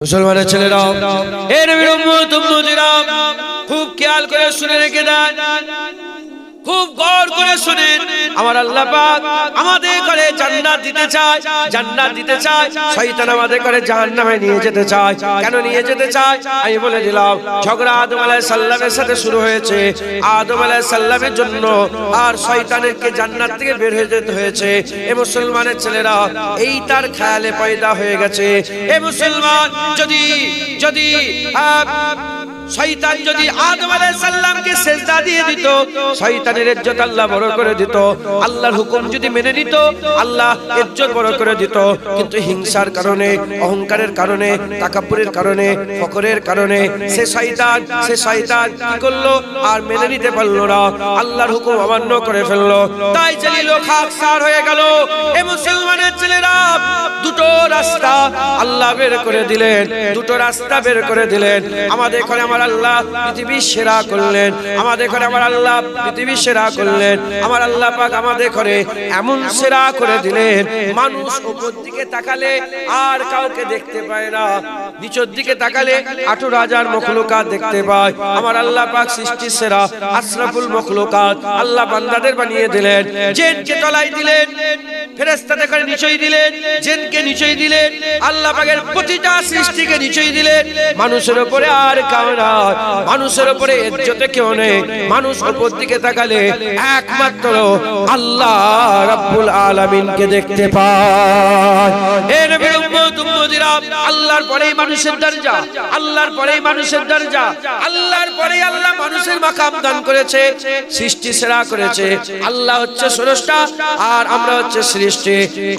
মুসলমানের ছেলেরা এর বিরুদ্ধে খুব খেয়াল করে শুনে রেখে দেন, খুব গৌর করে শুনেন। আমার আল্লাহ পাক আমাদের করে জান্নাত দিতে চায়, জান্নাত দিতে চায়। শয়তান আমাদের করে জাহান্নামে নিয়ে যেতে চায়। কেন নিয়ে যেতে চায় আমি বলে দিলাম। ঝগড়া আদম আলাইহিস সালামের সাথে শুরু হয়েছে। আদম আলাইহিস সালামের জন্য আর শয়তানেরকে জান্নাত থেকে বের হয়ে যেতে হয়েছে। এ মুসলমানের ছেলেরা এই তার খেয়ালে পয়দা হয়ে গেছে। এ মুসলমান যদি যদি শয়তান যদি আদম আলাইহিস সালামকে সিজদা দিয়ে দিত, শয়তানের ইজ্জত আল্লাহ বড় করে দিত। আল্লাহর হুকুম যদি মেনে নিত, আল্লাহ ইজ্জত বড় করে দিত। কিন্তু হিংসার কারণে, অহংকারের কারণে, তাকাব্বুরের কারণে, ফখরের কারণে সে শয়তান কি করলো? আর মেনে নিতে পারলো না, আল্লাহর হুকুম অমান্য করে ফেললো। তাই জলিল খাকসার হয়ে গেল। এ মুসলমানের ছেলেরা দুটো রাস্তা আল্লাহ বের করে দিলেন, দুটো রাস্তা বের করে দিলেন। আমাদের ঘরে আমার আল্লাহ পৃথিবীর সেরা করলেন, আমাদের ঘরে আমার আল্লাহ পৃথিবীর সেরা করলেন। আমার আল্লাহ পাক আমাদের ঘরে এমন সেরা করে দিলেন, মানুষ উপর দিকে তাকালে আর কাউকে দেখতে পায় না, নিচের দিকে তাকালে 18,000 মখলুকাত দেখতে পায়। আমার আল্লাহ পাক সৃষ্টির সেরা আশরাফুল মখলুকাত আল্লাহ বান্দাদের বানিয়ে দিলেন। জিনকে তলায় দিলেন, ফেরেশতাদের করে নিচেই দিলেন, জিনকে নিচেই দিলেন, আল্লাহ পাকের প্রতিটা সৃষ্টিকে নিচেই দিলেন। মানুষের উপরে আর কাউ না, মানুষের উপরে ইজ্জতে কেউ নেই। মানুষ উপর দিকে তাকালে একমাত্র আল্লাহ রাব্বুল আলামিনকে দেখতে পায়। এ নবীর উম্মত উম্মতিরা, আল্লাহর পরেই মানুষের দরজা, আল্লাহর পরেই মানুষের দরজা, আল্লাহর পরেই আল্লাহ মানুষের মাকাম দান করেছে, সৃষ্টি সেরা করেছে। আল্লাহ হচ্ছে স্রষ্টা আর আমরা হচ্ছে সৃষ্টি।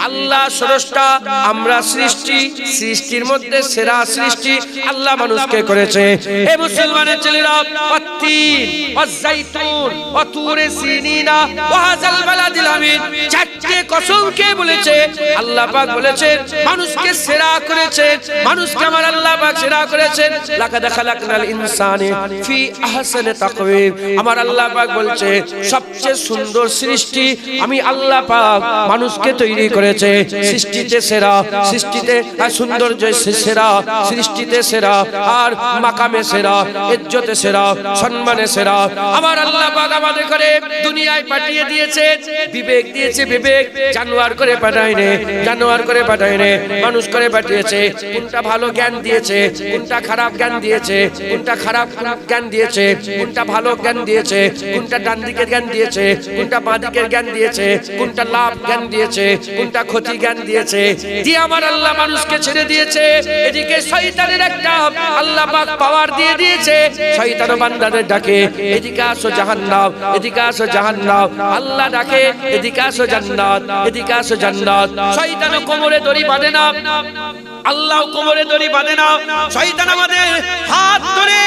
আল্লাহ স্রষ্টা, আমরা সৃষ্টি, সৃষ্টির মধ্যে সেরা সৃষ্টি আল্লাহ মানুষকে করেছে। এ মুসলমানের ছেলেরা, ওয়াত্তিন ওয়াজ্জাইতুন ওয়া তুরে সিনিনা ওয়া হাযাল বালাদিল আমিন, চারটি কসম কে বলেছে? আল্লাহ পাক বলেছেন মানুষকে সেরা করেছেন, মানুষকে আমার আল্লাহ পাক সেরা করেছেন। লাকাদ খালাকনাল ইনসানা ফি আহসানি তাকওয়িম, আমার আল্লাহ পাক বলছে সবচেয়ে সুন্দর সৃষ্টি আমি আল্লাহ পাক মানুষকে তৈরি করেছে। সৃষ্টিতে সেরা, সৃষ্টিতে সৌন্দর্য সেরা, সৃষ্টিতে সেরা, আর মাকামে সেরা, ইজ্জতে সেরা, সম্মানে সেরা। আমার আল্লাহ পাক আমাদের করে দুনিয়ায় পাঠিয়ে দিয়েছে, বিবেক দিয়েছে, বিবেক জানোয়ার করে পাঠায়নি, জানোয়ার করে পাঠায়নি, মানুষ করে পাঠিয়েছে। কোনটা ভালো জ্ঞান দিয়েছে, কোনটা খারাপ জ্ঞান দিয়েছে, কোনটা খারাপ জ্ঞান দিয়েছে, কোনটা ভালো জ্ঞান দিয়েছে, কোনটা ডান দিকের জ্ঞান দিয়েছে, কোনটা বাঁ দিকের জ্ঞান দিয়েছে, কোনটা লাভ জ্ঞান দিয়েছে, কোনটা ক্ষতি জ্ঞান দিয়েছে, দিয়ে আমার আল্লাহ মানুষকে ছেড়ে দিয়েছে। এদিকে শয়তানের একটা আল্লাহ পাক পাওয়ার দিয়ে দিয়েছে, শয়তান বান্দাদের ডাকে এদিকে আসো জাহান্নাম, এদিকে আসো জাহান্নাম, আল্লাহ ডাকে এদিকে আসো জান্নাত, এদিকে আসো জান্নাত। শয়তান কোমরে দড়ি বাঁধে না, আল্লাহ কোমরে দড়ি বাঁধে না। শয়তান আমাদের হাত ধরে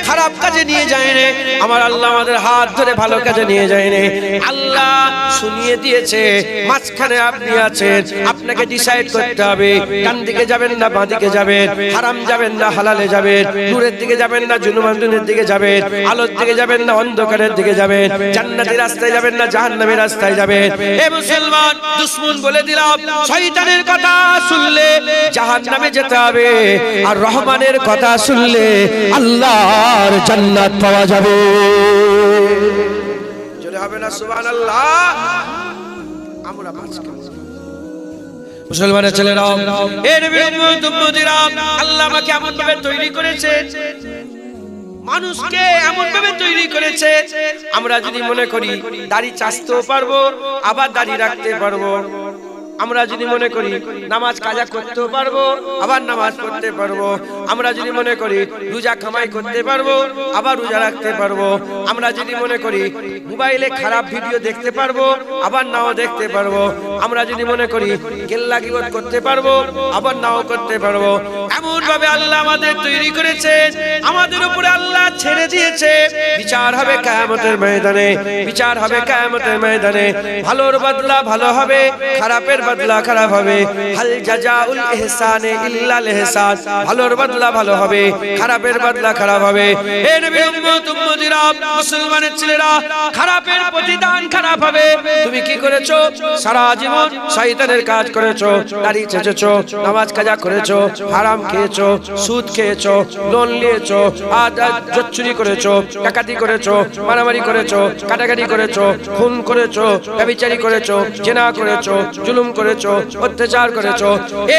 খারাপ কাজে নিয়ে যায় না, আমার আল্লাহ আমাদের হাত ধরে ভালো কাজে নিয়ে যায় না। আল্লাহ শুনিয়ে দিয়েছে মাঝখানে আপনি আছেন, আপনাকে ডিসাইড করতে হবে ডান দিকে যাবেন না বাঁ দিকে যাবেন, হারাম যাবেন না হালালে যাবেন, নূরের দিকে যাবেন না জুলুমানের দিকে যাবেন, আলোর দিকে যাবেন না অন্ধকারের দিকে যাবেন, জান্নাতের রাস্তায় যাবেন না জাহান্নামের রাস্তায় যাবেন। এ মুসলমান, দুশমন বলে দিলাম শয়তানের কথা শুনলে জাহান্নামে যেতে হবে, আর রহমানের কথা শুনলে আল্লাহর জান্নাত পাওয়া যাবে। জোরে হবে না সুবহানাল্লাহ? আমরা মুসলমানের ছেলেরা, এ নবীর উম্মত উম্মতিরা, আল্লাহ আমাকে এমন ভাবে তৈরি করেছে, মানুষকে এমন ভাবে তৈরি করেছে, আমরা যদি মনে করি দাড়ি চাচতেও পারবো আবার দাড়ি রাখতে পারবো, আমরা যদি মনে করি নামাজ কাজা করতেও পারবো আবার নামাজ পড়তে পারবো, আমরা যদি মনে করি রোজা কামাই করতে পারবো আবার রোজা রাখতে পারবো, আমরা যদি মনে করি মোবাইলে খারাপ ভিডিও দেখতে পারবো আবার নাও দেখতে পারবো, আমরা যদি মনে করি গেল্লা গীবত করতে পারবো আবার নাও করতে পারবো। এমন ভাবে আল্লাহ আমাদের তৈরি করেছেন, আমাদের উপরে আল্লাহ ছেড়ে দিয়েছে। বিচার হবে কিয়ামতের ময়দানে, বিচার হবে কিয়ামতের ময়দানে। ভালোর বদলা ভালো হবে, খারাপের বদলা খারাপ হবে। হাল জাযাউল ইহসানে ইল্লাল ইহসান, ভালোর বদলা ভালো হবে, খারাপের বদলা খারাপ হবে। হে নবীর উম্মত উম্মতিরা, মুসলমানের ছেলেরা, খারাপের প্রতিদান খারাপ হবে। তুমি কি করেছো? সারা জীবন শয়তানের কাজ করেছো, দাড়ি চেঁচেছো, নামাজ কাজা করেছো, হারাম খেয়েছো, সুদ খেয়েছো, লোন নিয়েছো, জচ্চুরি করেছো, ডাকাতি করেছো, মারামারি করেছো, কাটাকাটি করেছো, খুন করেছো, ব্যভিচারী করেছো, জেনা করেছো, জুলুম করেছো, অত্যাচার করেছো,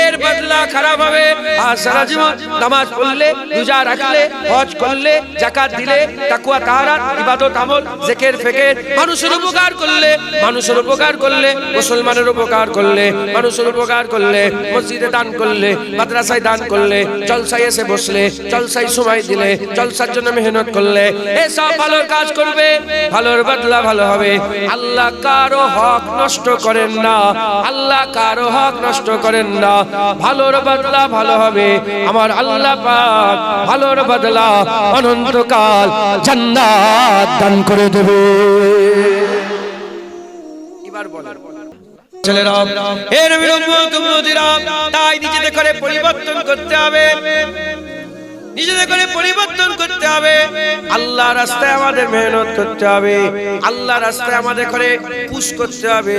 এর বদলা খারাপ হবে। আর সারা জীবন নামাজ পড়লে, রোজা রাখলে, হজ করলে, যাকাত দিলে, তাকওয়া তাহারাত, ইবাদত আমল, জিকির ফিকির, মানুষের উপকার করলে, মানুষের উপকার করলে, মুসলমানের উপকার করলে, মানুষের উপকার করলে, মসজিদে দান করলে, মাদ্রাসায় দান করলে, জলসায় এসে বসলে, জলসায় সময় দিলে, জলসার জন্য মেহনত করলে, এসব ভালো কাজ করবে, ভালোর বদলা ভালো হবে। আল্লাহ কারো হক নষ্ট করেন না, আল্লাহ কারো হক নষ্ট করেন না, ভালোর বদলা ভালো হবে। আমার আল্লাহ পাক ভালোর বদলা অনন্তকাল জান্নাত দান করে দেবে। এবার বলেন ছেলেরা, এর বিরুদ্ধে তাই নিজেদের করে পরিবর্তন করতে হবে, নিজেদের করে পরিবর্তন করতে হবে। আল্লাহ রাস্তায় আমাদের মেহনত করতে হবে, আল্লাহ রাস্তায় আমাদের করে পুশ করতে হবে।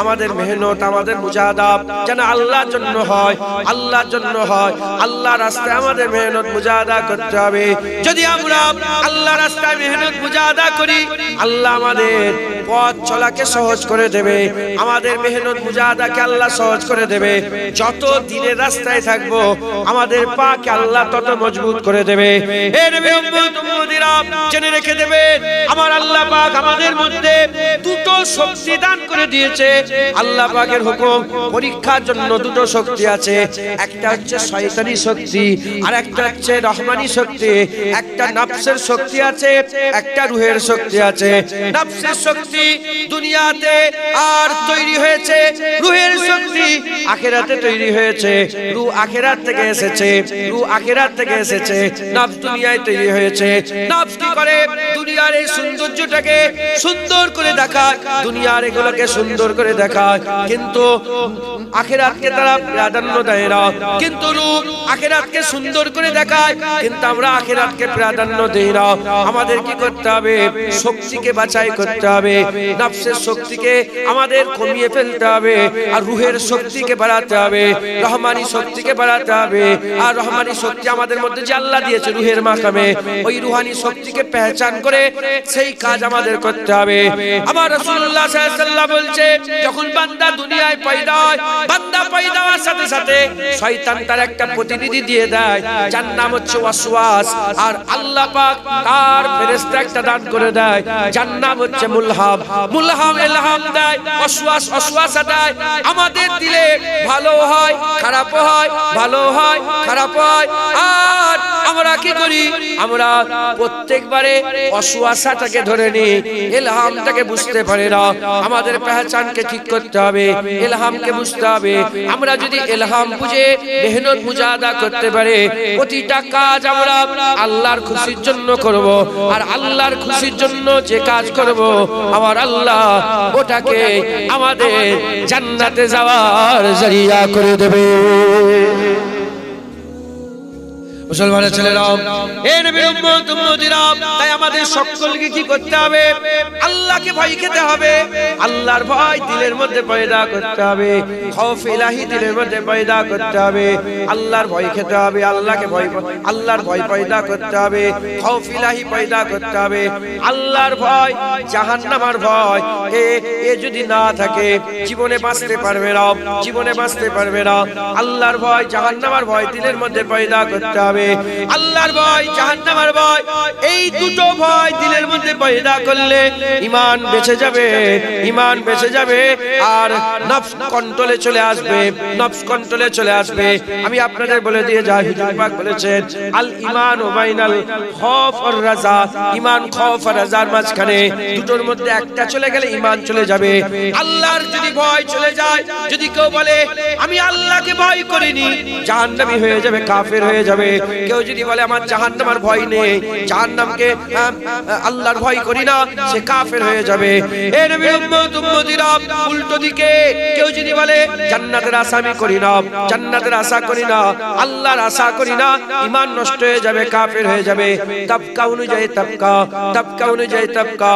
আমাদের মেহনত, আমাদের মুজাহাদা যেন আল্লাহর জন্য হয়, আল্লাহর জন্য হয়। আল্লাহ রাস্তায় আমাদের মেহনত মুজাহাদা করতে হবে। যদি আমরা আল্লাহ রাস্তায় মেহনত মুজাহাদা করি, আল্লাহ আমাদের পথ চলাকে সহজ করে দেবে, আমাদের মেহনত মুজাহাদাকে আল্লাহ সহজ করে দেবে। যত দিনের রাস্তায় থাকবো, আমাদের পাকে আল্লাহ তত মজবুত করে দেবে। এর বিরুদ্ধে জেনে রেখে দেবে, আমার আল্লাহ পাক আমাদের মধ্যে দুটো শক্তি দান করে দিয়েছে। আল্লাহ পাকের হুকুম পরীক্ষার জন্য দুটো শক্তি আছে, একটা হচ্ছে শয়তানি শক্তি, আর একটা হচ্ছে রহমানি শক্তি। একটা নফসের শক্তি আছে, একটা রূহের শক্তি আছে। নফসের শক্তি দুনিয়াতে আর তৈরি হয়েছে, রূহের শক্তি আখিরাতে তৈরি হয়েছে। রূহ আখিরাত থেকে এসেছে, রূহ আখিরাত থেকে এসেছে, নফস দুনিয়ায় তৈরি হয়েছে। নফস কি করে? দুনিয়ার এই সৌন্দর্যটাকে সুন্দর করে দেখায়, দুনিয়ার এগুলোকে সুন্দর করে দেখায়, কিন্তু আখিরাতকে তারা প্রাধান্য দেয় না। কিন্তু রূহ আখিরাতকে সুন্দর করে দেখায়, কিন্তু আমরা আখিরাতকে প্রাধান্য দেই না। আমাদের কি করতে হবে? শক্তিকে বাছাই করতে হবে, নফসের শক্তিকে আমাদের কমিয়ে ফেলতে হবে, আর রূহের শক্তিকে বাড়াতে হবে, রহমানি শক্তিকে বাড়াতে হবে। আর রহমানি শক্তি আমাদের মধ্যে যে আল্লাহ দিয়েছে রূহের মাকামে, ওই রূহানি শক্তিকে পেহচান করে সেই কাজ আমাদের করতে হবে। আমার রাসূলুল্লাহ সাল্লাল্লাহু আলাইহি ওয়াসাল্লাম বলছে, যখন বান্দা দুনিয়ায় পয়দা হয়, বান্দা পয়দা হওয়ার সাথে সাথে শয়তান তার একটা প্রতিনিধি দিয়ে দেয়, যার নাম হচ্ছে ওয়াসওয়াস। আর আল্লাহ পাক তার ফেরেশতা একটা দান করে দেয়, যার নাম হচ্ছে মুলহাম। মুলহাম ইলহাম দেয়, ওয়াসওয়াস ওয়াসওয়াসা দেয়। আমাদের দিলে ভালো হয়, খারাপ হয়, ভালো হয়, খারাপ হয়। আর আমরা কি করি? আমরা প্রত্যেকবারে ওয়াসওয়াসাটাকে ধরে নিই, ইলহামটাকে বুঝতে পারি না। আমাদের পেহচানকে ঠিক করতে হবে, ইলহামকে বুঝতে হবে। আমরা যদি ইলহাম বুঝে মেহনত মুজাহাদা করতে পারি, প্রতিটা কাজ আমরা আল্লাহর খুশির জন্য করব। আর আল্লাহর খুশির জন্য যে কাজ করব, আমার আল্লাহ ওটাকে আমাদের জান্নাতে যাওয়ার জরিয়া করে দেবে। মুসলমানের ছেলেরা, এই নবীর উম্মত উম্মতিরা, তাই আমাদের সকলকে কি করতে হবে? আল্লাহকে ভয় খেতে হবে, আল্লাহর ভয় দিলের মধ্যে পয়দা করতে হবে, খৌফ ইলাহি দিলের মধ্যে পয়দা করতে হবে। আল্লাহর ভয় খেতে হবে, আল্লাহকে ভয়, আল্লাহর ভয় পয়দা করতে হবে, খৌফ ইলাহি পয়দা করতে হবে। আল্লাহর ভয়, জাহান্নামের ভয়, এ যদি না থাকে জীবনে বাঁচতে পারবে না, জীবনে বাঁচতে পারবে না। আল্লাহর ভয়, জাহান্নামের ভয় দিলের মধ্যে পয়দা করতে হবে। আল্লাহর ভয়, জাহান্নামের ভয়, এই দুটো ভয় দিলের মধ্যে পয়দা করলে ঈমান বেঁচে যাবে, ঈমান বেঁচে যাবে। আর নফস কন্ট্রোলে চলে আসবে, নফস কন্ট্রোলে চলে আসবে। আমি আপনাদের বলে দিয়ে যাই, হুজুর পাক বলেছেন, আল ঈমান ওয়া বাইনাল খৌফ ওয়ার রাজা। ঈমান, খৌফ আর রাজার মাঝখানে দুটোর মধ্যে একটা চলে গেলে ঈমান চলে যাবে। আল্লাহর যদি ভয় চলে যায়, যদি কেউ বলে আমি আল্লাহকে ভয় করিনি, জাহান্নামী হয়ে যাবে, কাফের হয়ে যাবে। কেউ যদি বলে আমার জাহান্নামের ভয় নেই, জাহান্নামকে আল্লাহর ভয় করি না, সে কাফের হয়ে যাবে। এ নবীর উম্মত উম্মতিরা, উল্টো দিকে কেউ যদি বলে জান্নাতের আশা আমি করি না, জান্নাতের আশা করি না, আল্লাহর আশা করি না, ঈমান নষ্ট হয়ে যাবে, কাফের হয়ে যাবে। তবকা অনুযায়ী তবকা, তবকা অনুযায়ী তবকা।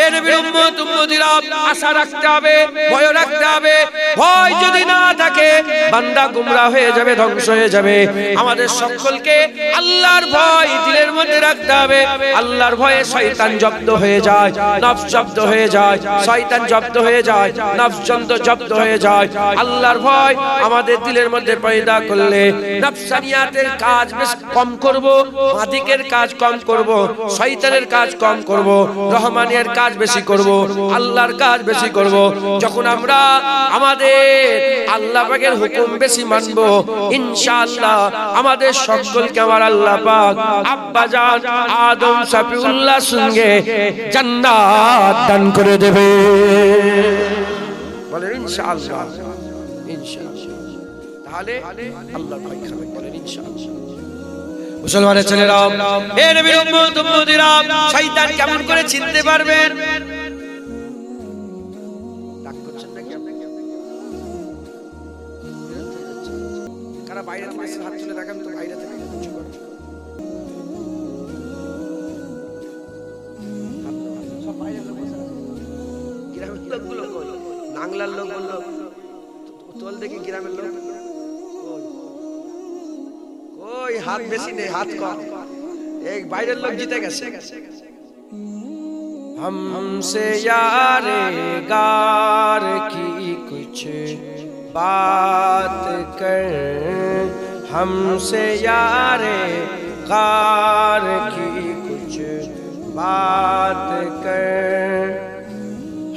এ নবীর উম্মত উম্মতিরা, আশা রাখতে হবে, ভয় রাখতে হবে। ভয় যদি না থাকে বান্দা গুমরাহ হয়ে যাবে, ধ্বংস হয়ে যাবে। আমাদের সকলকে আল্লাহর ভয় দিলের মধ্যে রাখতে হবে। আল্লাহর ভয়ে শয়তান জব্দ হয়ে যায়, নফস জব্দ হয়ে যায়, শয়তান জব্দ হয়ে যায়, নফস জব্দ হয়ে যায়। আল্লাহর ভয় আমাদের দিলের মধ্যে পয়দা করলে নফসানিয়াতের কাজ বেশ কম করব, মাদিকের কাজ কম করব, শয়তানের কাজ কম করব, রহমানের কাজ বেশি করব, আল্লাহর কাজ বেশি করব। যখন আমরা আমাদের আল্লাহ পাকের হুকুম বেশি মানব, ইনশাআল্লাহ আমাদের সকলকে আমার আল্লাহ পাক আব্বা জান আদম শফিউল্লাহ সঙ্গে জান্নাত দান করে দেবে। বলেন ইনশাআল্লাহ, ইনশাআল্লাহ। তাহলে আল্লাহর ভয় খাবেন, বলেন ইনশাআল্লাহ। মুসলমানের ছেলেরা, হে নবীর উম্মত উম্মতিরা, শয়তান কেমন করে চিনতে পারবেন? ডাক করছেন নাকি আপনি? কারা বাইরে থেকে এসে হাত তুলে দেখান তো, বাইরে থেকে কিছু করে। সব বাইরে লোক বসে আছে। গ্রামের লোকগুলো কই? নাংলার লোক বললো তোল দেখি, গ্রামের লোক ওই হাত বেশি নেই, হাত কম। এই বাইরের লোক জিতে গেছে। हमसे यारे गार की कुछ बात कर, हमसे यारे गार की कुछ बात कर,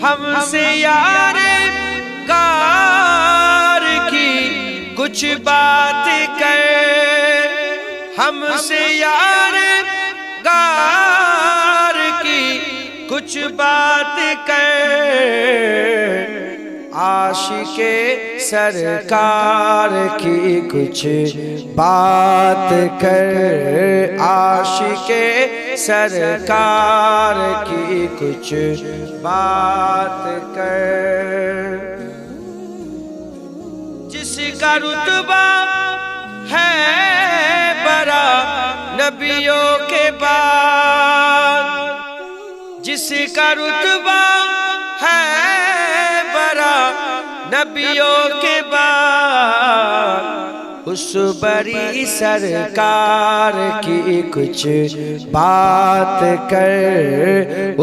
हमसे यारे गार की कुछ बात कर, हमसे यारे गार की कुछ बात कर, आशिके सरकार की कुछ बात कर, आशिके सरकार की कुछ बात कर, जिसका रुतबा है बड़ा नबियों के बाद, जिसका रुतबा है बड़ा नबियों के बाद, उस बड़ी सरकार की कुछ बात कर,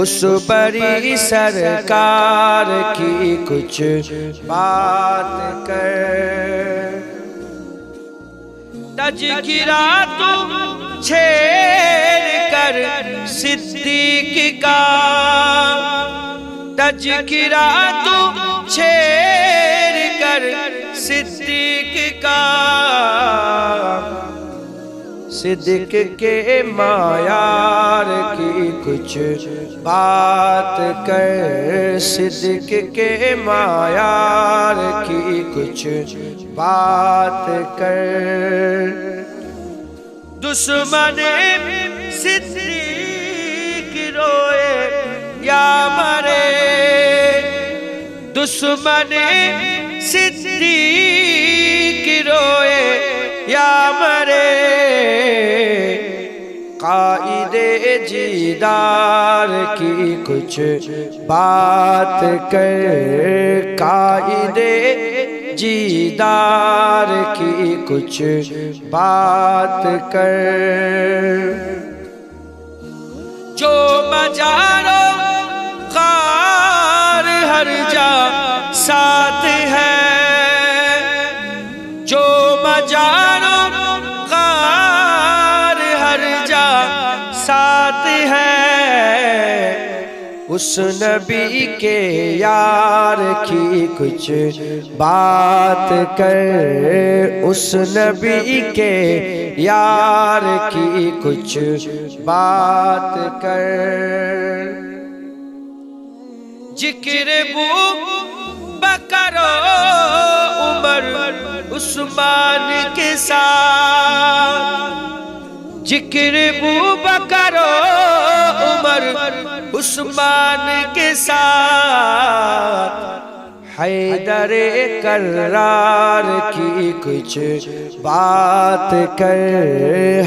उस बड़ी सरकार की कुछ बात कर। तज़किरा तुम छेड़ कर सिद्दीक का, तज़किरा तुम छेड़ कर सिद्दीक का, सिद्दीक के मायार की कुछ बात कर, सिद्दीक के मायार की कुछ बात कर, दुश्मने सिद्दीक रोए या मरे, दुश्मने सिद्दीक रोए या मरे, कायदे जीदार की कुछ बात कर, कायदे जीदार की कुछ बात कर, जो मजारो कार हर जा साथ है, जो मजारो कार हर जा साथ है, उस नबी के यार की कुछ बात कर, उस नबी के यार की कुछ बात कर, जिक्र बू बकर उमर उस्मान के साथ, जिक्र अबू बकर उमर उस्मान के साथ हैदर कर्रार की कुछ बात कर,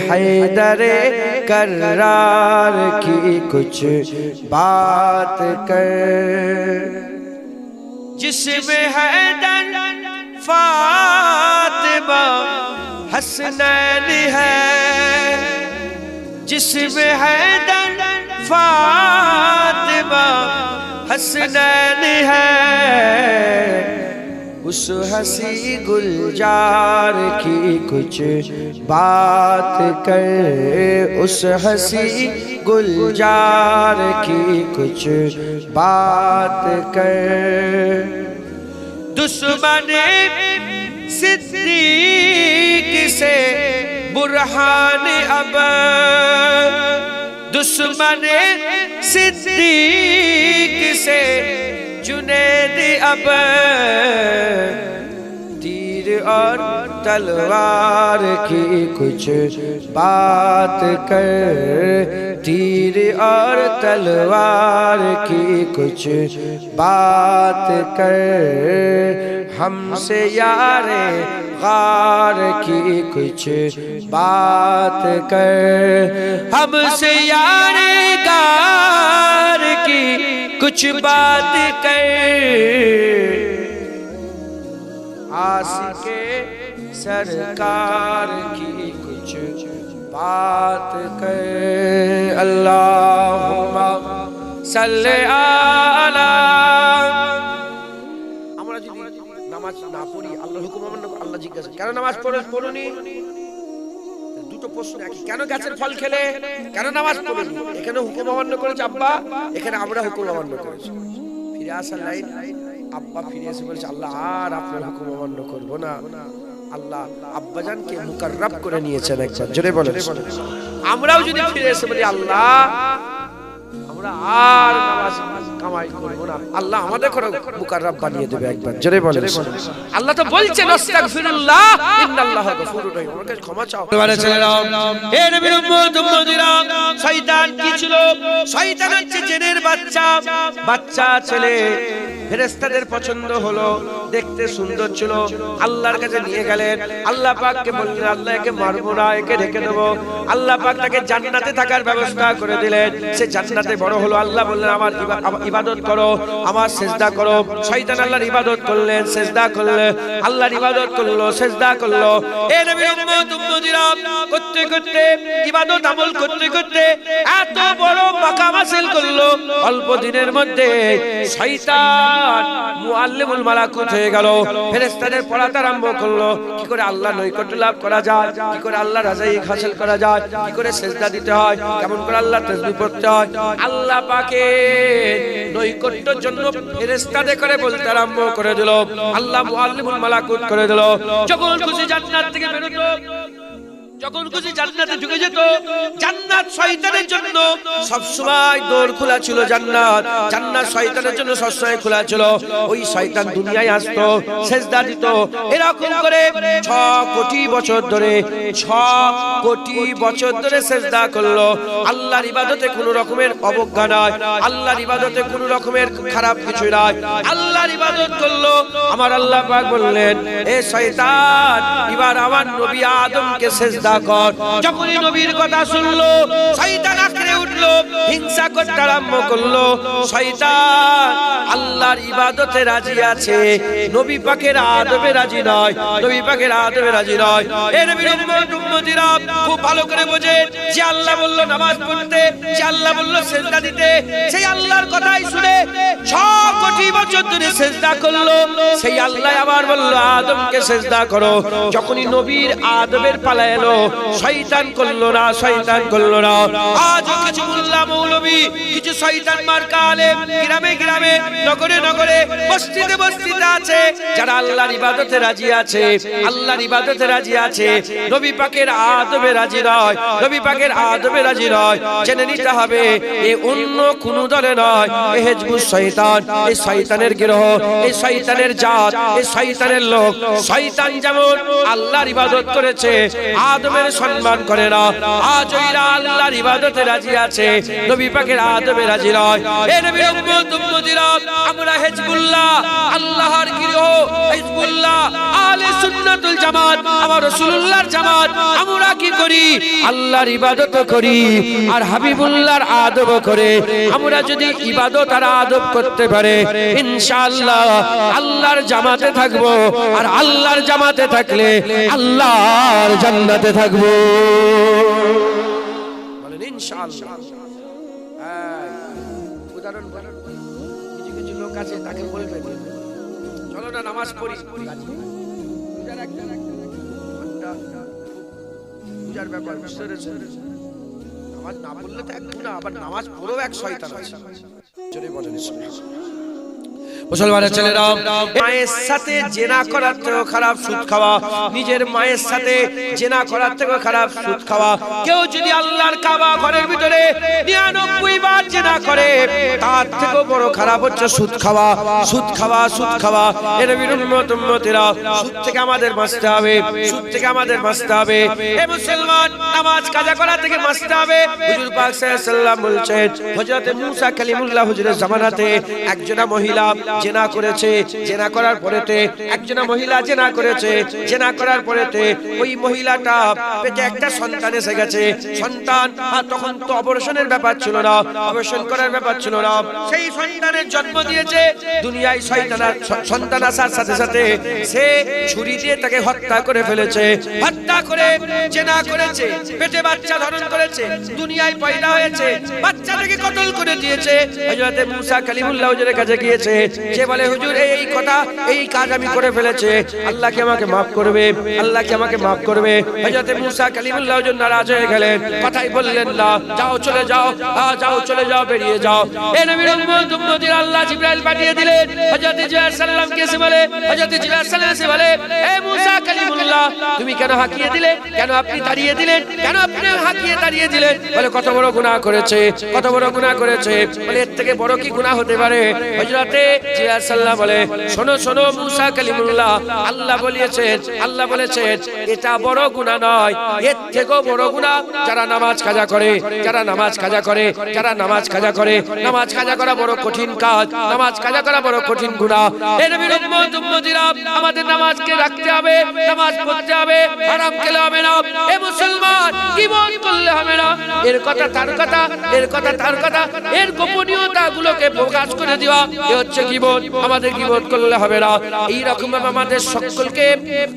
हैदर कर्रार की कुछ बात कर, जिसमें हैदर फातिमा हसनैन है, जिसमें हैदर फातिमा हसनैन है, उस हंसी गुलजार की कुछ बात कर, उस हंसी गुलजार की कुछ बात कर। दुश्मन सिद्दीक से बुरहान अब, दुश्मन सिद्दीक से जुनैद अब, तीर और तलवार की कुछ बात कर, तीर और तलवार की कुछ बात कर, हमसे यारे गार की कुछ बात कर, हमसे यारे गार की कुछ बात कर, आशिके सरकार की कुछ बात कर। अल्लाहुम्मा सल्ली आला। আমরা যদি নামাজ না পড়ি, আল্লাহর হুকুম অমান্য করে, আল্লাহ জিজ্ঞাসা কেন নামাজ পড়োনি? দুটো প্রশ্ন একই, কেন গাছের ফল খেলে, কেন নামাজ পড়োনি? এখানে হুকুম অমান্য করেছে আব্বা, এখানে আমরা হুকুম অমান্য করেছি। ফিরে আসার লাইন, আব্বা ফিরে এসে বলেছে আল্লাহ আর আপনার হুকুম অমান্য করবো না। আল্লাহ আব্বাজানকে মুকাররাব করে নিয়েছেন একবার, জোরে বলেন। আমরাও যদি ফিরে এসে বলি আল্লাহ আমরা আর নামাজ কামাই করবো না, আল্লাহ আমাদের করে মুকাররাব বানিয়ে দেবে একবার, জোরে বলেন। আল্লাহ তো বলছেন আস্তাগফিরুল্লাহ ইন্নাল্লাহা গফুরুর রহিম, আমার কাছে ক্ষমা চাও। হে নবীর উম্মত উম্মতিরা, শয়তান কি ছিল? শয়তান হচ্ছে জিনের বাচ্চা, বাচ্চা ছেলে। ফেরেশতাদের পছন্দ হলো, দেখতে সুন্দর ছিল, আল্লাহর কাছে নিয়ে গেলেন। আল্লাহ পাককে বললেন আল্লাহ একে মারবো না, একে রেখে দেবো। আল্লাহ পাক তাকে জান্নাতে থাকার ব্যবস্থা করে দিলেন। সে জান্নাতে বড় হলো। আল্লাহ বললেন আমার ইবাদত করো, আমার সেজদা করো। শয়তান আল্লাহর ইবাদত করলেন, সেজদা করলেন, আল্লাহর ইবাদত করলো, সেজদা করলো। এ নবীর উম্মত উম্মতিরা, করতে করতে ইবাদত আমল করতে করতে এত বড় মাকাম হাসিল করলো, অল্প দিনের মধ্যে শয়তান মুআল্লিমুল মালাকুত হয়ে গেল। ফেরেশতাদের পড়াতে আরম্ভ করলো কি করে আল্লাহ নৈকট্য লাভ করা যায়, কি করে আল্লাহ রাজাই হাসিল করা যায়, কি করে সেজদা দিতে হয়, কেমন করে আল্লাহ তাসবিহ পড়তে হয়। আল্লাহ পাকের নৈকট্যের জন্য ফেরেশতাদের করে বলতে আরম্ভ করে দিল। আল্লাহ মুআল্লিমুল মালাকুত করে দিল। যখন খুশি জান্নাত থেকে বেরোতো, যখন খুশি জান্নাতে ঢুকে যেত। জান্নাত শয়তানের জন্য সব সময় দৌড় খোলা ছিল। জান্নাত জান্নাত শয়তানের জন্য সব সময় খোলা ছিল। ওই শয়তান দুনিয়ায় আসতো, সেজদা দিত। এরকম করে 6 কোটি বছর ধরে, 6 কোটি বছর ধরে সেজদা করলো। আল্লাহর ইবাদতে কোনো রকমের অবজ্ঞা নাই, আল্লাহর ইবাদতে কোনো রকমের খারাপ কিছু নাই, আল্লাহর ইবাদত করলো। আমার আল্লাহ পাক বললেন এ শয়তান এবার আমার নবী আদমকে সেজদা কর। যখনই নবীর কথা শুনলো শয়তান আঁকড়ে উঠলো, হিংসা করতে আরম্ভ করলো। শয়তান আল্লাহর ইবাদতে রাজি আছে, নবী পাকের আদবে রাজি নয়, নবী পাকের আদবে রাজি নয়। এই নবীর উম্মত উম্মতিরা খুব ভালো করে বোঝেন যে আল্লাহ বললো নামাজ পড়তে, যে আল্লাহ বললো সেজদা দিতে, সেই আল্লাহর কথাই শুনে 6 কোটি বছর ধরে সেজদা করলো। সেই আল্লাহ আবার বললো আদমকে সেজদা করো। যখনই নবীর আদবের পালা এলো শয়তান করলো না, শয়তান করলো না। আজ কিছু মোল্লা মৌলবী, কিছু শয়তান মার্কা আলেম গ্রামে গ্রামে নগরে নগরে বস্তিতে বস্তিতে আছে যারা আল্লাহর ইবাদতে রাজি আছে, আল্লাহর ইবাদতে রাজি আছে, নবী পাকের আদবে রাজি নয়, নবী পাকের আদবে রাজি নয়। জেনে নিতে হবে এই অন্য কোন দলে নয়, এই হিজবুস শয়তান, এই শয়তানের গিরহ, এই শয়তানের জাত, এই শয়তানের লোক। শয়তান যেমন আল্লাহর ইবাদত করেছে, আদমের সম্মান করে না, আজ ওইরা আল্লাহর ইবাদতে রাজি আছে, নবী পাকের আদবে রাজি নয়। এ নবীর উম্মত উম্মতিরা, আমরা হিজবুল্লাহ, আল্লাহর গিরহ, হিজবুল্লাহ, আহলে সুন্নাতুল জামাত, আমার রাসূলুল্লাহর জামাত। আমরা কি করি? আল্লাহর ইবাদত করি আর হাবিবুল্লাহর আদব করে। আমরা যদি ইবাদত আর আদব করতে পারে ইনশাআল্লাহ আল্লাহর জামাতে থাকবো, আর আল্লাহর জামাতে থাকলে আল্লাহর জান্নাতে থাকবো। বলেন ইনশাআল্লাহ। উদাহরণ বলেন, কিছু কিছু লোক আছে তাকে বলবে চলো না নামাজ পড়ি, পূজার ব্যাপার বুঝতে পেরেছেন? নামাজ না পড়লে তো এক গুনাহ, আবার নামাজ পড়েও এক শয়তান আছে। জোরে বলেন মুসলমানের ছেলেরা, মায়ের সাথে জেনা করার থেকেও খারাপ সুদ খাওয়া, নিজের মায়ের সাথে জেনা করার থেকেও খারাপ সুদ খাওয়া। কেউ যদি আল্লাহর কাবা ঘরের ভিতরে 99 বার জেনা করে তার থেকেও বড় খারাপ হচ্ছে সুদ খাওয়া, সুদ খাওয়া, সুদ খাওয়া। এর নবীর উম্মত উম্মতিরা, সুদ থেকে আমাদের বাঁচতে হবে, সুদ থেকে আমাদের বাঁচতে হবে। এ মুসলমান, নামাজ কাজা করা থেকে বাঁচতে হবে। হুজুর পাক সাল্লাল্লাহু আলাইহি ওয়াসাল্লাম বলছেন, হযরত মূসা কালিমুল্লাহ হুজুরের জামানাতে একজনা মহিলা জেনা করেছে, জেনা করার পরেতে একজনা মহিলা জেনা করেছে, জেনা করার পরেতে ওই মহিলাটা পেটে একটা সন্তান এসে গেছে। সন্তান, আর তখন তো অপারেশনের ব্যাপার ছিল না, অপারেশন করার ব্যাপার ছিল না। সেই সন্তানের জন্ম দিয়েছে। দুনিয়ায় সন্তান আসার সাথে সাথে সে ছুরি দিয়ে তাকে হত্যা করে ফেলেছে, হত্যা করে জেনা করেছে, পেটে বাচ্চা ধারণ করেছে, দুনিয়ায় পয়দা হয়েছে, বাচ্চাটাকে কতল করে দিয়েছে। হযরত মূসা কালিমুল্লাহ হুজুরের কাছে গিয়েছে, সে বলে হুজুর এই কথা, এই কাজ আমি করে ফেলেছে, আল্লাহ কি আমাকে maaf করবে, আল্লাহ কি আমাকে maaf করবে? হযরত মূসা কালিমুল্লাহ হুজুর নারাজ হয়ে গেলেন, কথাই বললেন না, যাও চলে যাও, যাও চলে যাও, বেরিয়ে যাও। এই নবীর উম্মত উম্মতির আল্লাহ জিবরাইল পাঠিয়ে দিলেন। হযরত জিবরাইল সাল্লামকে এসে বলে, হযরত জিবরাইল সাল্লাম এসে বলে, এ মূসা কালিমুল্লাহ, তুমি কেন হাঁকিয়ে দিলে, কেন আপনি তাড়িয়ে দিলেন, কেন আপনি হাঁকিয়ে তাড়িয়ে দিলেন? বলে কত বড় গুনাহ করেছে, কত বড় গুনাহ করেছে। বলে এর থেকে বড় কি গুনাহ হতে পারে? হযরত জিবরাইল সাল্লাম বলে, শোনো শোনো মূসা কালিমুল্লাহ, আল্লাহ বলেছেন, আল্লাহ বলেছেন এটা বড় গুনাহ নয়, এর থেকেও বড় গুনাহ যারা নামাজ কাজা করে, যারা নামাজ কাজা করে, যারা নামাজ কাজা করে। নামাজ কাজা করা বড় কঠিন কাজ, নামাজ কাজা করা বড় কঠিন গুনাহ। এই নবীর উম্মত উম্মতিরা, আমাদের নামাজকে রাখতে হবে, নামাজ পড়তে হবে, হারাম খেলে হবে না। এ মুসলমান, গীবত করলে হবে না। এর কথা তার কথা, এর কথা তার কথা, এর গোপনীয়তা গুলোকে প্রকাশ করে দেওয়া, এ হচ্ছে গীবত। আমাদের গীবত করলে হবে না। এই রকম ভাবে আমাদের সকলকে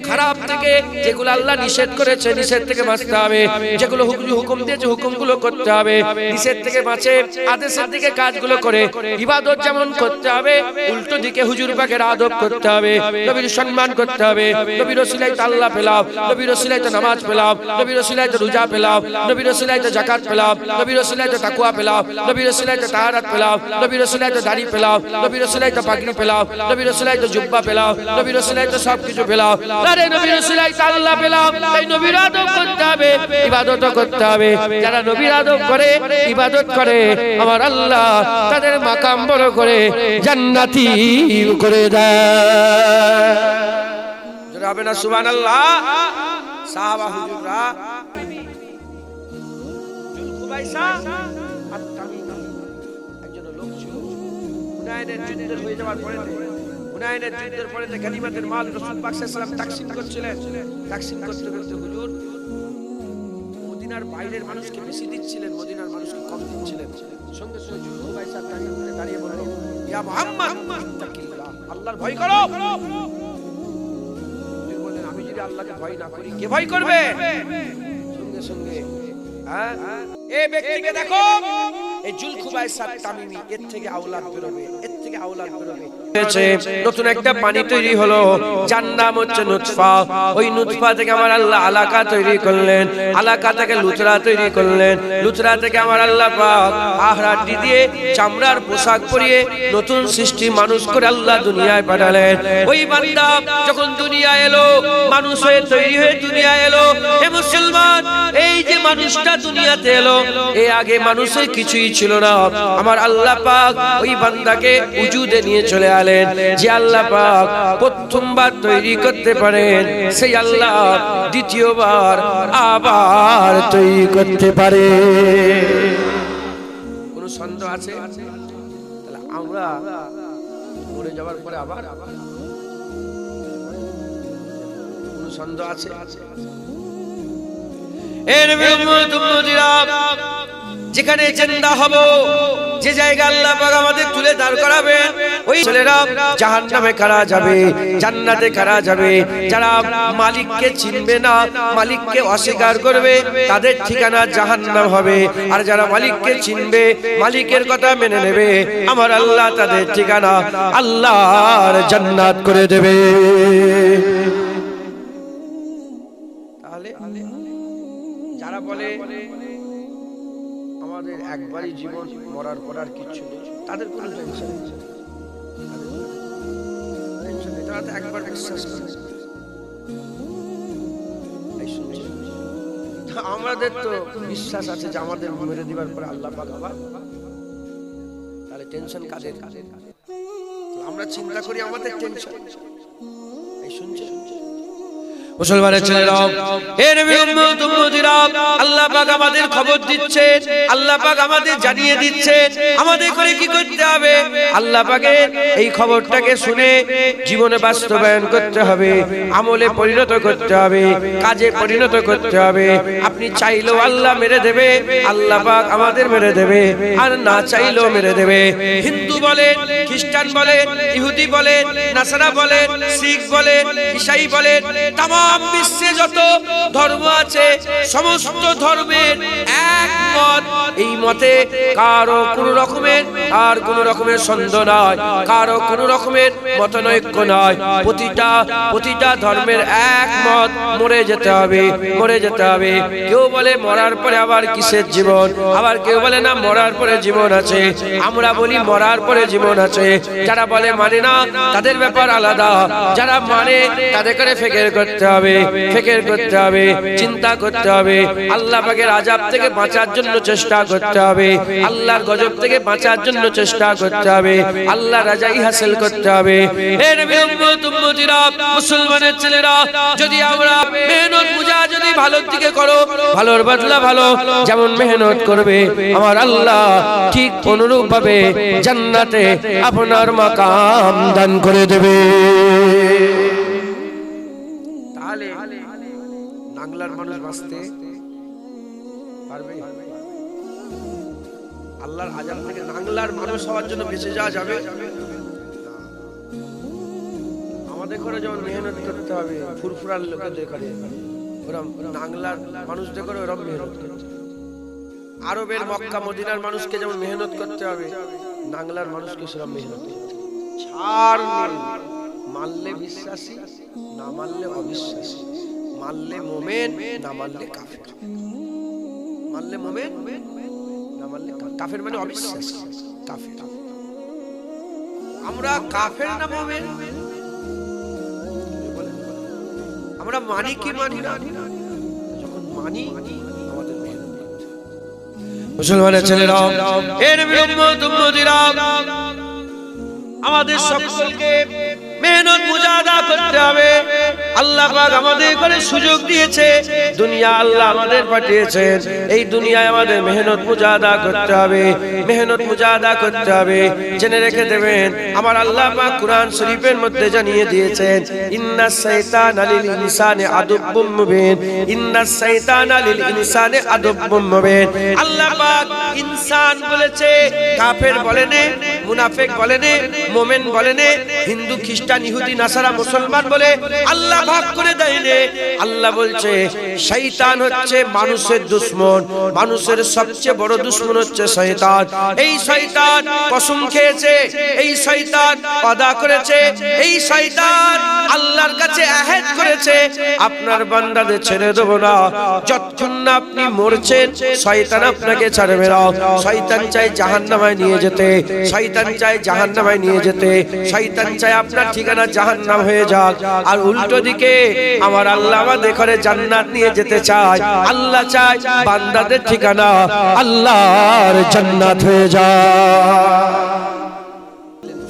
খারাপ থেকে, যেগুলো আল্লাহ নিষেধ করেছে নিষেধ থেকে বাঁচতে হবে, যেগুলো হুকুম দিয়েছে হুকুমগুলো করতে হবে, নিষেধ থেকে বাঁচে আদেশের দিকে কাজগুলো করে। ইবাদত যেমন করতে হবে, উল্টো দিকে হুজুর পাকের আদব করতে হবে, নবীর সম্মান করতে হবে। নবীর ওসিলায় তো আল্লাহ পেলাম, নবীর ওসিলায় তো নামাজ পেলাম, নবীর ওসিলায় তো রোজা পেলাম, নবীর ওসিলায় তো যাকাত পেলাম, নবীর ওসিলায় তো তাকওয়া পেলাম, নবীর ওসিলায় তো তাহারাত পেলাম, নবীর ওসিলায় তো দাড়ি পেলাম, নবীর ওসিলায় তো পাগড়ি পেলাম, নবীর ওসিলায় তো জুব্বা পেলাম, নবীর ওসিলায় তো সবকিছু পেলাম। আরে নবীর ওসিলায় তো আল্লাহ পেলাম। তাই নবীর আদব করতে হবে, ইবাদত করতে হবে। যারা নবীর আদব করে, ইবাদত করে, আমার আল্লাহ তাদের মাকাম বড় করে জান্নাতি করে দেয়। জোরে হবে না সুবহানাল্লাহ? সাহাবা হুজুররা জুলকুবাইসা আত-তামিমি একজন লোক ছিল। হুনাইনের যুদ্ধ হয়ে যাওয়ার পরে, হুনাইনের যুদ্ধের পরে গনিমতের মাল রাসূল পাক সাল্লাল্লাহু আলাইহি ওয়াসাল্লাম তাকসীম করছিলেন। তাকসীম করতে করতে হুজুর মদিনার বাইরের মানুষকে বেশি দিচ্ছিলেন, মদিনার মানুষকে কম দিচ্ছিলেন। সঙ্গে সঙ্গে জুলকুবাইসা তামিমি দাঁড়িয়ে বলল, ইয়া মুহাম্মদ ইত্তাকিল্লাহ, আল্লাহর ভয় করো। তিনি বললেন, আমি যদি আল্লাহকে ভয় না করি কে ভয় করবে? সঙ্গে সঙ্গে এই ব্যক্তিকে দেখো, এই জুলকুবাইসা তামিমি, এর থেকে আওলাদ বেরোবে, এর থেকে থেকে আওলাদ বেরোবে। নতুন একটা পানি তৈরি হলো, যার নাম হচ্ছে নুতফা। ওই নুতফা থেকে আমার আল্লাহ আলাকা তৈরি করলেন, আলাকা থেকে লুতরা তৈরি করলেন, লুতরা থেকে আমার আল্লাহ পাক আহরাটি দিয়ে চামড়ার পোশাক পরিয়ে নতুন সৃষ্টি মানুষ করে আল্লাহ দুনিয়ায় পাঠালেন। ওই বান্দা যখন দুনিয়া এলো, মানুষ হয়ে তৈরি হয়ে দুনিয়া এলো। হে মুসলমান, এই যে মানুষটা দুনিয়াতে এলো, এর আগে মানুষের কিছুই ছিল না। আমার আল্লাহ পাক ওই বান্দাকে উজুদে নিয়ে চলে আলেন। যে আল্লাহ পাক প্রথমবার তৈরি করতে পারেন, সেই আল্লাহ দ্বিতীয়বার আবার তৈরি করতে পারে। কোন সন্দেহ আছে? তাহলে আমরা মরে যাওয়ার পরে আবার কোন সন্দেহ আছে? এর যেখানে জিন্দা হব, যে জায়গা আল্লাহ পাক আমাদের তুলে দাঁড় করাবে, ওই ছেলেরা জাহান্নামে কারা যাবে, জান্নাতে কারা যাবে? যারা মালিককে চিনবে না, মালিককে অস্বীকার করবে, তাদের ঠিকানা জাহান্নাম হবে। আর যারা মালিককে চিনবে, মালিকের কথা মেনে নেবে, আমার আল্লাহ তাদের ঠিকানা আল্লাহর জান্নাত করে দেবে। তাহলে যারা বলে আমাদের একবারই জীবন, মরার পর আর কিচ্ছু নেই, তাদের কোনো টেনশন নেই। তারা তো একবার বিশ্বাস করে। আমাদের তো বিশ্বাস আছে যে আমাদের মেরে দিবার পরে আল্লাহ পাক আবার, তাহলে টেনশন কাদের? আমরা চিন্তা করি আমাদের টেনশন। এই শুনছে মুসলমানের ছেলেরা, এর উম্মত উম্মতিরা, আল্লাহ পাক আমাদের খবর দিচ্ছেন, আল্লাহ পাক আমাদের জানিয়ে দিচ্ছেন আমাদের করে কি করতে হবে। আল্লাহ পাকের এই খবরটাকে শুনে জীবনে বাস্তবায়ন করতে হবে, আমলে পরিণত করতে হবে, কাজে পরিণত করতে হবে। আপনি চাইলেও আল্লাহ মেরে দেবে, আল্লাহ পাক আমাদের মেরে দেবে, আর না চাইলেও মেরে দেবে। হিন্দু বলেন, খ্রিস্টান বলেন, ইহুদি বলেন, নাসারা বলেন, শিখ বলেন, ঈসাই বলেন, তামাম বিশ্বে যত ধর্ম আছে, সমস্ত ধর্মের একমত। এই মতে কারো কোন রকমের আর কোন রকমের সন্দেহ নয়, কারো কোন রকমের মতানৈক্য নয়। প্রতিটা ধর্মের একমত, মরে যেতে হবে, মরে যেতে হবে। কেউ বলে মরার পরে আবার কিসের জীবন, আবার কেউ বলে না মরার পরে জীবন আছে। আমরা বলি মরার পরে জীবন আছে। যারা বলে মানে না, তাদের ব্যাপার আলাদা। যারা মানে, তাদের করে ফিকির করতে হবে, ফিকির করতে হবে, চিন্তা করতে হবে। আল্লাহ পাকের আযাব থেকে বাঁচার জন্য চেষ্টা করতে হবে, আল্লাহর গজব থেকে বাঁচার জন্য চেষ্টা করতে হবে, আল্লাহর রাজাই হাসিল করতে হবে। এর উম্মত উম্মতিরা, মুসলমানের ছেলেরা, যদি আমরা মেহনত মুজাহিদি ভালোর দিকে করো, ভালোর বদলা ভালো। যেমন মেহনত করবে, আমার আল্লাহ ঠিক অনুরূপ ভাবে জান্নাতে আপনার মাকাম দান করে দেবে। তাহলে নাংলার মানুষ বাঁচতে পারবে? আল্লাহর আযাব থেকে নাংলার মানুষ হওয়ার জন্য বেঁচে যাওয়া যাবে? আমাদের ঘরে যেমন মেহনত করতে হবে, ফুরফুরার লোকেদের ঘরে ওরম নাংলার মানুষদের ঘরে ওরম মেহনত করতে। আরবের মক্কা মদিনার মানুষকে যেমন মেহনত করতে হবে, নাংলার মানুষকে সেরকম মেহনত করতে। ছাড় নেই, মানলে বিশ্বাসী, না মানলে অবিশ্বাসী, মানলে মোমেন, না মানলে কাফের। মানলে মোমেন, না মানলে কাফের, মানে অবিশ্বাসী, কাফের। আমরা কাফের না মোমেন? আমরা মানি কি মানি না? যখন মানি, আমাদের মেহনত করতে। মুসলমানের ছেলেরা, এর উম্মত উম্মতিরা, আমাদের সকলকে মেহনত মুজাহাদা করতে হবে। আল্লাহ পাক আমাদের করে সুযোগ দিয়েছে, দুনিয়া আল্লাহ আমাদের পাঠিয়েছেন, এই দুনিয়ায় আমাদের মেহনত মুজাহাদা করতে হবে, মেহনত মুজাহাদা করতে হবে। জেনে রেখে দেবেন, আমার আল্লাহ পাক কুরআন শরীফের মধ্যে জানিয়ে দিয়েছেন, ইন্নাস শাইতানা লিল ইনসানি আদুব্বুম মুবিন, ইন্নাস শাইতানা লিল ইনসানি আদুব্বুম মুবিন। আল্লাহ পাক ইনসান বলেছে, কাফের বলেনে, মুনাফিক বলেনে, মুমিন বলেনে, হিন্দু খ্রিস্টান ইহুদি নাসারা মুসলমান বলে আল্লাহ ভাগ করে দেয়নি। আল্লাহ বলছে শয়তান হচ্ছে মানুষের দুশমন, মানুষের সবচেয়ে বড় দুশমন হচ্ছে শয়তান। এই শয়তান কসম খেয়েছে, এই শয়তান ওয়াদা করেছে, এই শয়তান আল্লাহর কাছে আহদ করেছে আপনার বান্দাদের ছেড়ে দেব না যতক্ষণ না আপনি মরছেন। শয়তান আপনাকে ছাড়বে না। শয়তান চায় জাহান্নামে নিয়ে যেতে, শয়তান চায় জাহান্নামে নিয়ে যেতে, শয়তান চায় আপনার ঠিকানা জাহান্নাম হয়ে যাক। আর উল্টো দিকে আমার আল্লাহ আমাদের ঘরে জান্নাত নিয়ে যেতে চায়। আল্লাহ চায় বান্দাদের ঠিকানা আল্লাহর জান্নাত হয়ে যায়।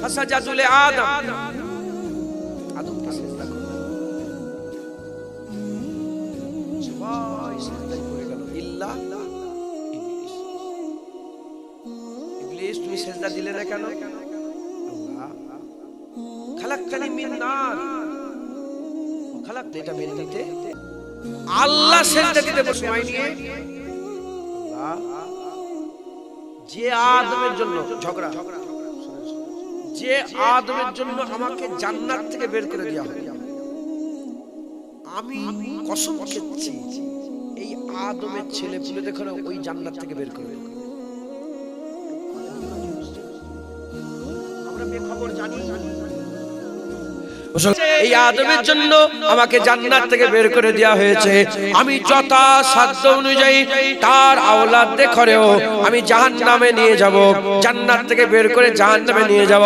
ফাসাজাদুল আদম, আদমকে সিজদা করলেন, সবাই সিজদা করে গেল ইল্লা ইবলিস। ইবলিস তুমি সিজদা দিলে না কেন? আল্লাহ খালাকতানি মিন নার, খালাকতে এটা মেনে নিতে। আল্লাহ সিজদা দিতে সময় নিয়ে আল্লাহ যে আদমের জন্য ঝগড়া, যে আদমের জন্য আমাকে জান্নাত থেকে বের করে দেওয়া হবে, আমি কসম খেয়েছি এই আদমের ছেলে পুলে দেখো ওই জান্নাত থেকে বের করে। আমরা বেখবর জানি এই আদমের জন্য আমাকে জান্নাত থেকে বের করে দেওয়া হয়েছে। আমি যথাসাধ্য অনুযায়ী তার আওলাদদের ঘরেও আমি জাহান্নামে নিয়ে যাব, জান্নাত থেকে বের করে জাহান্নামে নিয়ে যাব।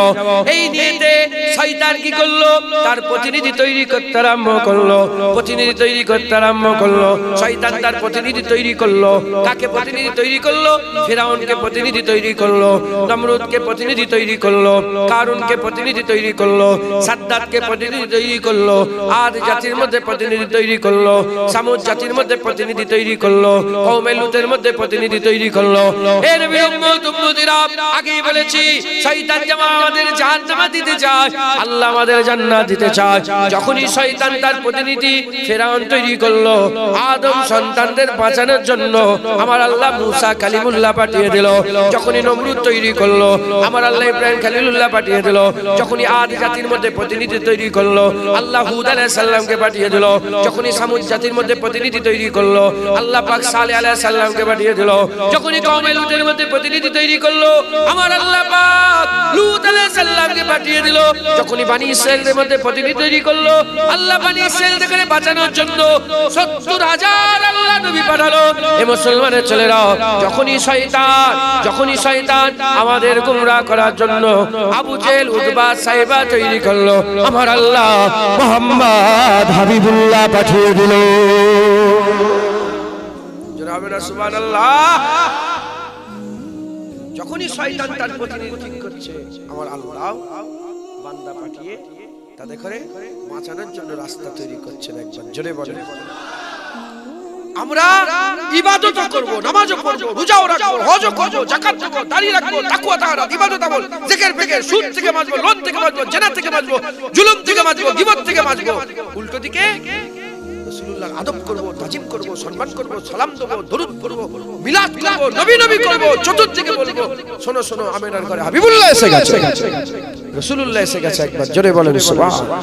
এই নিয়েতে শয়তান কি করলো? তার প্রতিনিধি তৈরি করতে আরম্ভ করলো, প্রতিনিধি তৈরি করতে আরম্ভ করলো। শয়তান তার প্রতিনিধি তৈরি করলো। কাকে প্রতিনিধি তৈরি করলো? ফিরাউনকে প্রতিনিধি তৈরি করলো, নমরুদকে প্রতিনিধি তৈরি করলো, কারুনকে প্রতিনিধি তৈরি করলো, সাদ্দাতকে প্রতিনিধি তৈরি করলো, আদ জাতির মধ্যে প্রতিনিধি তৈরি করলো, সামুদ জাতির মধ্যে প্রতিনিধি তৈরি করলো, কওমে লুতের মধ্যে প্রতিনিধি তৈরি করলো। এর উম্মতিরা আগেই বলেছি শয়তান যেমন আমাদের জাহান্নামে দিতে চায়, আল্লাহ আমাদের জান্নাত দিতে চায়। যখনই শয়তান তার প্রতিনিধি ফিরাউন তৈরি করলো, আদম সন্তানদের বাঁচানোর জন্য আমার আল্লাহ মুসা কালিমুল্লাহ পাঠিয়ে দিল। যখনই নমরুদ তৈরি করলো, আমার আল্লাহ ইব্রাহিম খলিলুল্লাহ পাঠিয়ে দিল। যখনই আদ জাতির মধ্যে প্রতিনিধি তৈরি করলো, আল্লাহ হুদ আলাইহিস সালামকে পাঠিয়ে দিল। যখনই সামুদ জাতির মধ্যে প্রতিনিধি তৈরি করলো, আল্লাহ পাক সালেহ আলাইহিস সালামকে পাঠিয়ে দিল। যখনই কওমে লুতের মধ্যে প্রতিনিধি তৈরি করলো, আমার আল্লাহ পাক লূত আলাইহিস সালামকে পাঠিয়ে দিল। যখনই বনি ইসরাইলের মধ্যে প্রতিনিধি তৈরি করলো, আল্লাহ বনি ইসরাইলকে বাঁচানোর জন্য ৭০,০০০ আল্লাহ নবী পাঠালো। এ মুসলমানের ছেলেরা, যখনই শয়তান আমাদের গোমরাহ করার জন্য আবু জেহেল, উতবা, সাইবা তৈরি করলো, আমার আল্লাহ মুহাম্মদ হাবিবুল্লাহ পাঠিয়ে দিল। জনাবে না সুবহানাল্লাহ। যখনই শয়তান তার প্রতিনিধি ঠিক করছে, আমার আল্লাহ বান্দা পাঠিয়ে তাদের করে বাঁচানোর জন্য রাস্তা তৈরি করছেন। একবার জোরে বলেন। আমরা ইবাদত করব, নামাজও পড়ব, রোজাও রাখব, হজও করব, যাকাত দেব, দাড়ি রাখব, তাকওয়া তাহারাত, ইবাদত আমল, জিকির ফিকির, সুদ থেকে বাঁচব, লোন থেকে বাঁচব, জিনা থেকে বাঁচব, জুলুম থেকে বাঁচব, গীবত থেকে বাঁচব। উল্টো দিকে রাসূলুল্লাহ আদব করব, তাজিম করব, সম্মান করব, সালাম দেব, দরুদ পড়ব, মিলাদ করব, নবী নবী করব। চতুর্দিকে বলবো শোনো শোনো, আমিনার ঘরে হাবিবুল্লাহ এসে গেছে, রাসূলুল্লাহ এসে গেছে। একবার জোরে বলেন সুবহানাল্লাহ।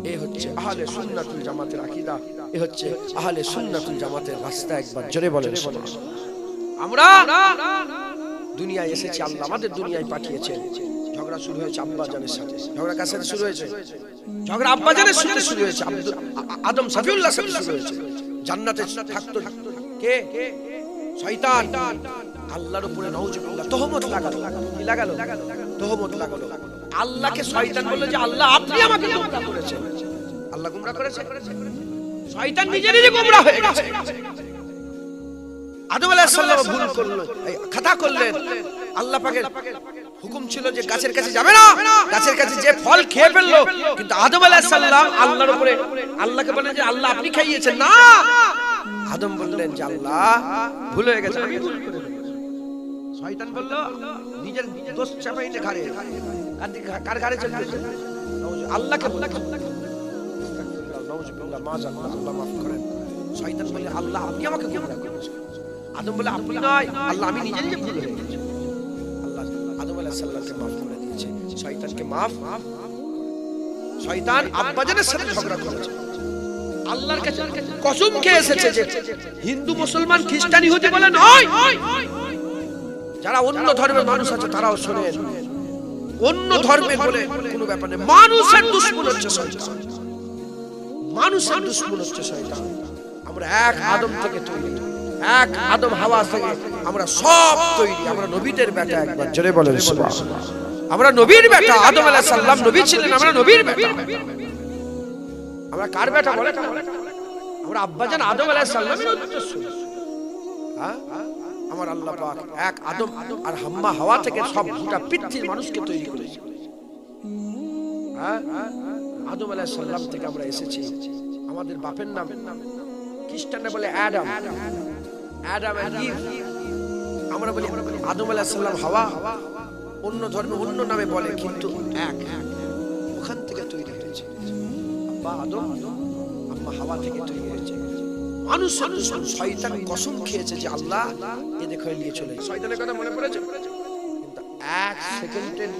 এই হচ্ছে আহলে সুন্নাতুল জামাতের আকীদা, এই হচ্ছে আহলে সুন্নাতুল জামাতের রাস্তা। একবার জোরে বলেন সুবহানাল্লাহ। আমরা দুনিয়ায় এসেছি, আল্লাহ আমাদের দুনিয়ায় পাঠিয়েছেন। ঝগড়া শুরু হয়েছে আব্বাজানের সাথে। ঝগড়া কার সাথে শুরু হয়েছে? ঝগড়া আব্বাজানের সাথে শুরু হয়েছে, আদম সাফিউল্লাহর সাথে শুরু হয়েছে। জান্নাতে থাকতো কে? শয়তান। আল্লাহর উপরে নাউজুবিল্লাহ তহমত লাগালো। কি লাগালো? তহমত লাগালো। আল্লাহকে শয়তান বলল যে আল্লাহ আপনি আমাকে গোমরাহ করেছেন। আল্লাহ গোমরাহ করেছে? শয়তান নিজে নিজে গোমরাহ হয়ে গেছে। আদম আলাইহিস সালাম ভুল করলেন, খাতা করলেন। আল্লাহ পাকের হুকুম ছিল যে গাছের কাছে যাবে না, গাছের কাছে যে ফল খেয়ে ফেললো। কিন্তু আদম আলাইহিস সালাম আল্লাহর উপরে আল্লাহকে বলেন যে আল্লাহ আপনি খাইয়েছেন না। আদম বললেন যে আল্লাহ ভুল হয়ে গেছে, আমি ভুল করে ফেলেছি। শয়তান বলল নিজের দোষ চাপাইতে ঘাড়ে, কার ঘাড়ে চাপিয়েছে? আল্লাহকে বলে। নাউজুবিল্লাহ, মাযাল্লাহ, আল্লাহ মাফ করেন। শয়তান বলে আল্লাহ আপনি আমাকে গোমরাহ করেছেন। আদম বলে আপনি নয়, আল্লাহ আমি নিজে নিজে ভুল হয়ে গেছি। আল্লাহ আদম আলাইহিস সালামকে মাফ করে দিয়েছে, শয়তানকে মাফ। শয়তান আব্বাজানের সাথে ঝগড়া করেছে, আল্লাহর কাছে কসম খেয়ে এসেছে যে হিন্দু মুসলমান খ্রিস্টান ইহুদি বলে নয়, যারা অন্য ধর্মের মানুষ আছে তারাও শোনেন, অন্য ধর্মের বলে কোনো ব্যাপার নেই, মানুষের দুশমন হচ্ছে শয়তান, মানুষের দুশমন হচ্ছে শয়তান। আমরা এক আদম থেকে তৈরি, এক আদম হাওয়া থেকে আমরা সব তৈরি, আমরা নবীদের বেটা, একবার জোরে বলেন সুবহানাল্লাহ। আমরা নবীর বেটা, আদম আলাইহিস সালাম নবী ছিলেন, আমরা নবীর বেটা। আমরা কার বেটা বলে? আমরা আব্বাজান আদম আলাইহিস সালামের উত্তরসূরি। হ্যাঁ, আমার আল্লাহ পাক এক আদম আর হাম্মা হাওয়া থেকে সব গোটা পৃথিবীর মানুষকে তৈরি করেছে। হ্যাঁ, আদম আলাইহিস সালাম থেকে আমরা এসেছি। আমাদের বাপের নাম খ্রিস্টানরা বলে অ্যাডাম, অ্যাডাম এন্ড ইভ, আমরা বলি আদম আলাইহিস সালাম হাওয়া, অন্য ধর্মে অন্য নামে বলে কিন্তু এক, ওখান থেকে তৈরি হয়েছে। আব্বা আদম আম্মা হাওয়া থেকে তৈরি হয়েছে। মানুষের দুশমন শয়তান কসম খেয়েছে যে আল্লাহ এ দেখে নিয়ে চলে, শয়তানের কথা মনে পড়েছে, কিন্তু এক সেকেন্ডের